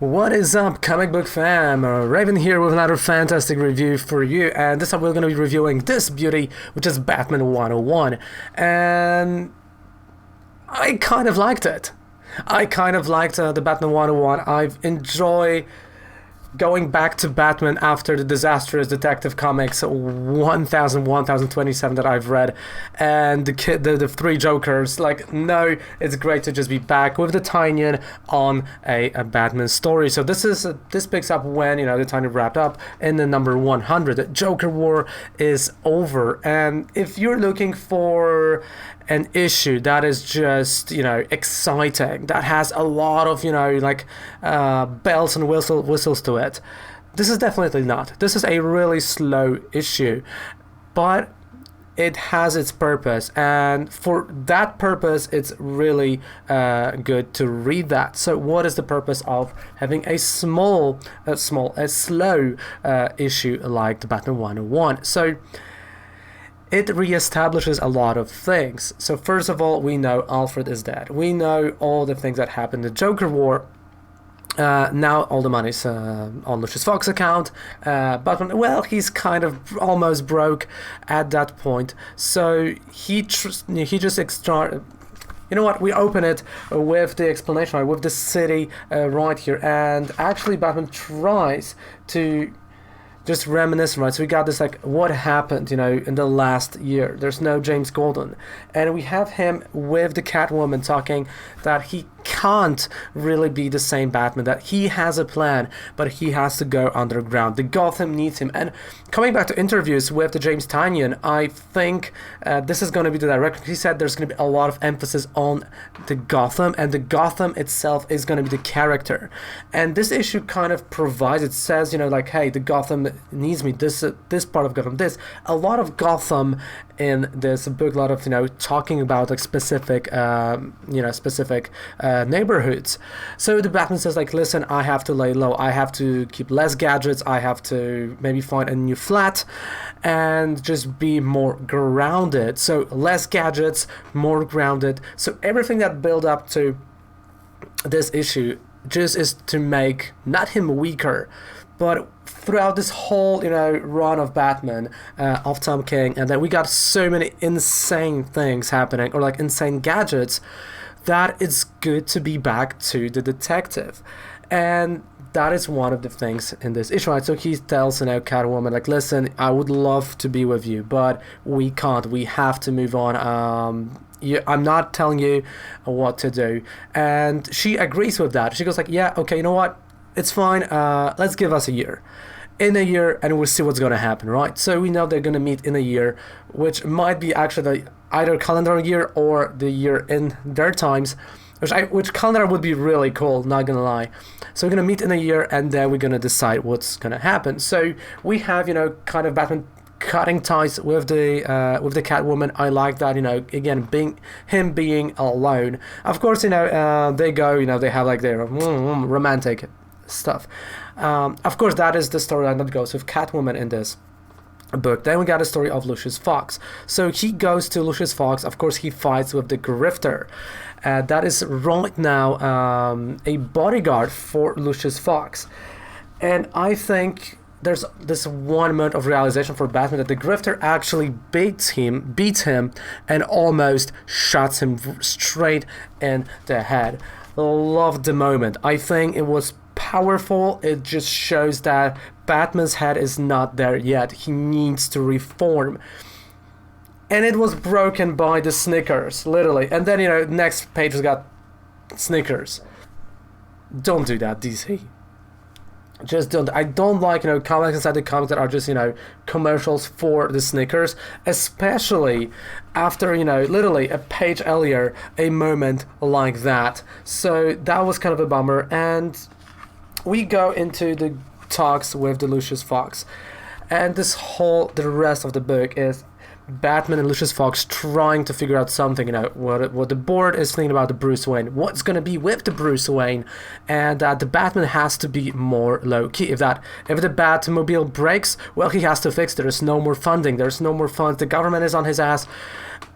What is up, comic book fam? Raven here with another fantastic review for you, and this time we're going to be reviewing this beauty, which is Batman 101, and I kind of liked it. I kind of liked the Batman 101. I've enjoyed going back to Batman after the disastrous Detective Comics 1027 that I've read, and the three Jokers. Like, no, it's great to just be back with the Tynion on a Batman story. So this picks up when the Tynion wrapped up in the number 100. The Joker War is over, and if you're looking for an issue that is just exciting, that has a lot of bells and whistles to it, this is definitely not. This is a really slow issue, but it has its purpose, and for that purpose it's really good to read that. So what is the purpose of having a slow issue like the Batman 101? So it reestablishes a lot of things. So first of all, we know Alfred is dead. We know all the things that happened in the Joker War. Now all the money's on Lucius Fox's account. Batman, well, he's kind of almost broke at that point. So he just you know what? We open it with the explanation, right, with the city right here, and actually Batman tries to just reminisce, right? So we got this, like, what happened, in the last year. There's no James Gordon. And we have him with the Catwoman talking that he can't really be the same Batman, that he has a plan, but he has to go underground. The Gotham needs him. And coming back to interviews with the James Tynion, I think this is going to be the direction. He said there's going to be a lot of emphasis on the Gotham, and the Gotham itself is going to be the character. And this issue kind of provides, it says, hey, the Gotham needs me, this part of Gotham, a lot of Gotham in this book, a lot of talking about like specific neighborhoods. So the Batman says, like, listen, I have to lay low, I have to keep less gadgets, I have to maybe find a new flat and just be more grounded. So less gadgets, more grounded. So everything that built up to this issue just is to make not him weaker, but throughout this whole run of Batman of Tom King, and then we got so many insane things happening, or like insane gadgets, that it's good to be back to the detective. And that is one of the things in this issue, right? So he tells Catwoman, like, listen, I would love to be with you, but we can't, we have to move on. I'm not telling you what to do. And she agrees with that. She goes like, yeah, okay, you know what, it's fine, let's give us a year. In a year, and we'll see what's going to happen, right? So we know they're going to meet in a year, which might be actually either calendar year or the year in their times, which calendar would be really cool, not gonna lie. So we're going to meet in a year, and then we're going to decide what's going to happen. So we have kind of Batman cutting ties with the Catwoman. I like that, again, being alone. Of course, they go, they have like their romantic stuff. Of course, that is the storyline that goes with Catwoman in this book. Then we got a story of Lucius Fox. So he goes to Lucius Fox. Of course, he fights with the Grifter. That is right now a bodyguard for Lucius Fox. And I think there's this one moment of realization for Batman that the Grifter actually beats him, and almost shots him straight in the head. Loved the moment. I think it was powerful. It just shows that Batman's head is not there yet. He needs to reform. And it was broken by the Snickers, literally. And then, next page has got Snickers. Don't do that, DC. Just don't. I don't like, comics inside the comics that are just, commercials for the Snickers, especially after, literally a page earlier, a moment like that. So that was kind of a bummer. And we go into the talks with the Lucius Fox, and the rest of the book is Batman and Lucius Fox trying to figure out something, what the board is thinking about the Bruce Wayne, what's going to be with the Bruce Wayne, and that the Batman has to be more low-key. If the Batmobile breaks, well, he has to fix it. There's no more funding, there's no more funds, the government is on his ass.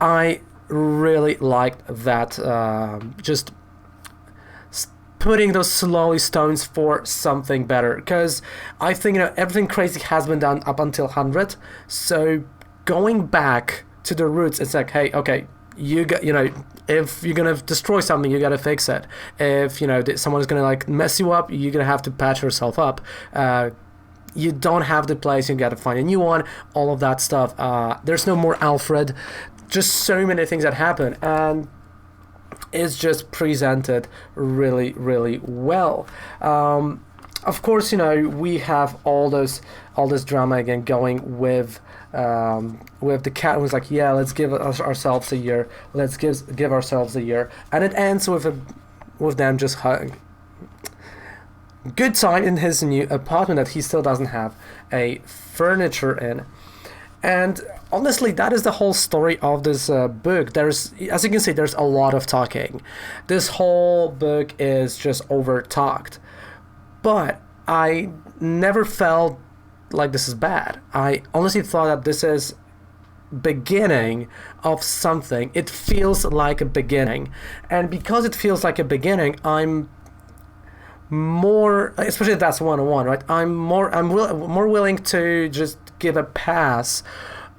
I really liked that, just putting those slowly stones for something better. Because I think everything crazy has been done up until 100. So going back to the roots, it's like, hey, okay, if you're gonna destroy something, you gotta fix it. If someone's gonna like mess you up, you're gonna have to patch yourself up. You don't have the place, you gotta find a new one, all of that stuff. There's no more Alfred, just so many things that happen, and it's just presented really, really well. Of course, we have all this drama again going with the cat who's like, yeah, let's give ourselves a year, let's give ourselves a year, and it ends with them just hugging. Good sign in his new apartment that he still doesn't have a furniture in. And honestly, that is the whole story of this book. There's, as you can see, there's a lot of talking. This whole book is just over-talked. But I never felt like this is bad. I honestly thought that this is beginning of something. It feels like a beginning. And because it feels like a beginning, I'm more, especially if that's 101, right? I'm more willing to just give a pass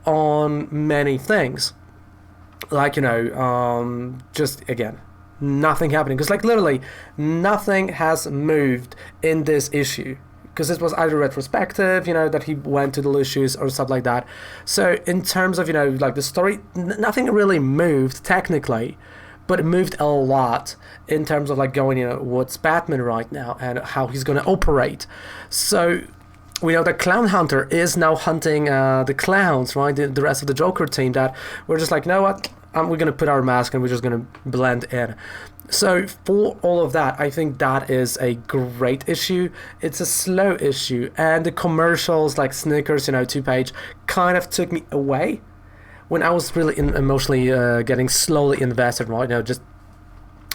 on many things, like just again, nothing happening, because like literally nothing has moved in this issue, because it was either retrospective, that he went to the issues or stuff like that. So in terms of like the story, nothing really moved technically, but it moved a lot in terms of like going, what's Batman right now and how he's going to operate. So we know that Clown Hunter is now hunting the clowns, right? The rest of the Joker team, that we're just like, you know what? We're going to put our mask and we're just going to blend in. So for all of that, I think that is a great issue. It's a slow issue, and the commercials like Snickers, 2-page, kind of took me away when I was really emotionally getting slowly invested, right? Just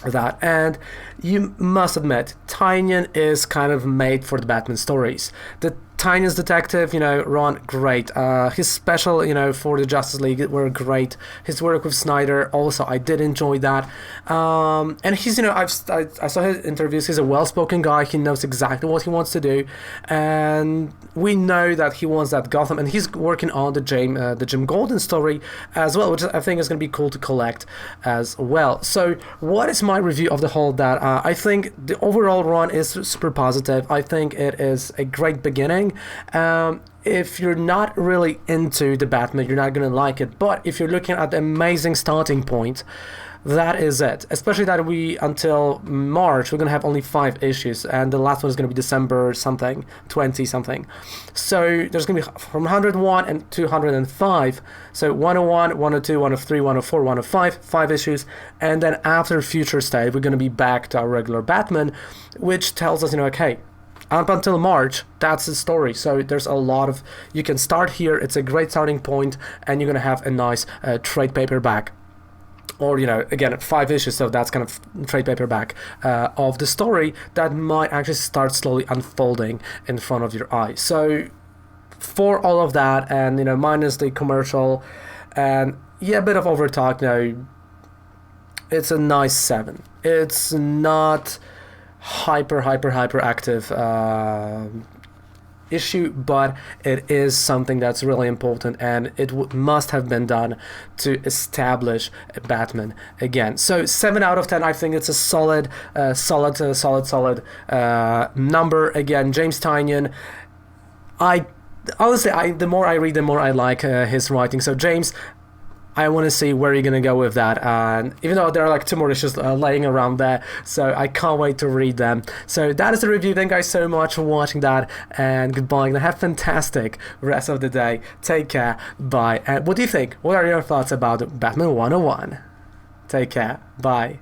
that. And you must admit, Tynion is kind of made for the Batman stories. The Tynion's detective, Ron, great. His special, for the Justice League were great. His work with Snyder, also, I did enjoy that. And he's, I saw his interviews. He's a well-spoken guy. He knows exactly what he wants to do, and we know that he wants that Gotham. And he's working on the Jim Golden story as well, which I think is going to be cool to collect as well. So, what is my review of the whole? That I think the overall run is super positive. I think it is a great beginning. If you're not really into the Batman, you're not going to like it. But if you're looking at the amazing starting point, that is it. Especially that until March, we're going to have only 5 issues. And the last one is going to be December something, 20 something. So there's going to be from 101 and 205. So 101, 102, 103, 104, 105, 5 issues. And then after Future State, we're going to be back to our regular Batman, which tells us, okay, up until March, that's the story. So there's a lot of, you can start here, it's a great starting point, and you're going to have a nice trade paperback. Or, again, 5 issues, so that's kind of trade paperback of the story that might actually start slowly unfolding in front of your eyes. So for all of that, and, minus the commercial, and a bit of overtalk, it's a nice 7. It's not hyper active issue, but it is something that's really important, and it must have been done to establish Batman again. So 7 out of 10. I think it's a solid number. Again, James Tynion, the more I read, the more I like his writing. So James, I want to see where you're going to go with that, and even though there are like 2 more issues laying around there, so I can't wait to read them. So that is the review. Thank you guys so much for watching that, and goodbye, and have a fantastic rest of the day. Take care, bye. And what do you think? What are your thoughts about Batman 101? Take care, bye.